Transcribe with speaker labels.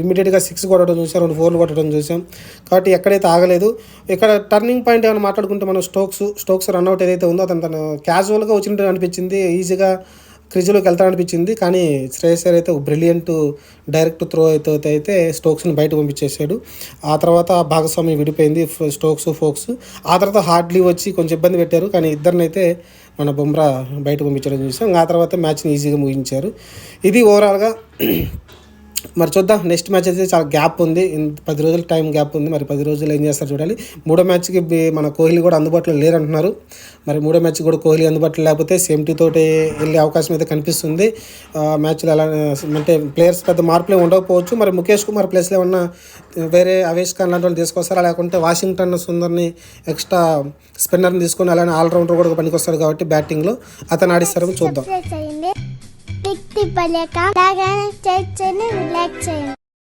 Speaker 1: ఇమీడియట్గా 6 కొట్టడం చూసాం, 2 4 కొట్టడం చూసాం. కాబట్టి ఎక్కడైతే ఆగలేదు. ఇక్కడ టర్నింగ్ పాయింట్ ఏమైనా మాట్లాడుకుంటే మనం స్టోక్స్ రన్అట్ ఏదైతే ఉందో తను క్యాజువల్గా వచ్చినట్టు అనిపించింది, ఈజీగా క్రిజ్లోకి వెళ్తాడనిపించింది. కానీ శ్రేయస్ అయ్యర్ అయితే బ్రిలియంట్ డైరెక్ట్ త్రో అయితే స్టోక్స్ని బయట పంపించేశాడు. ఆ తర్వాత భాగస్వామ్యం విడిపోయింది, స్టోక్స్ ఫోక్స్. ఆ తర్వాత హార్డ్లీ వచ్చి కొంచెం ఇబ్బంది పెట్టారు, కానీ ఇద్దరినైతే మన బుమ్రా బయట పంపించడం చూసాం. ఆ తర్వాత మ్యాచ్ని ఈజీగా ముగించారు. ఇది ఓవరాల్గా. మరి చూద్దాం, నెక్స్ట్ మ్యాచ్ అయితే చాలా గ్యాప్ ఉంది, 10 రోజుల టైం గ్యాప్ ఉంది. మరి 10 రోజులు ఏం చేస్తారు చూడాలి. 3వ మ్యాచ్కి మన కోహ్లీ కూడా అందుబాటులో లేరంటున్నారు. మరి 3వ మ్యాచ్ కూడా కోహ్లీ అందుబాటులో లేకపోతే సేమ్ తోటి వెళ్ళే అవకాశం అయితే కనిపిస్తుంది. మ్యాచ్లో ఎలా అంటే ప్లేయర్స్ పెద్ద మార్పులే ఉండకపోవచ్చు. మరి ముఖేష్ కుమార్ ప్లేస్లో ఏమన్నా వేరే అవేష్ ఖాన్ లాంటి వాళ్ళు తీసుకొస్తారా, లేకుంటే వాషింగ్టన్ సుందర్ని ఎక్స్ట్రా స్పిన్నర్ని తీసుకొని అలానే ఆల్రౌండర్ కూడా పనికొస్తాడు కాబట్టి బ్యాటింగ్లో అతను ఆడిస్తారని చూద్దాం.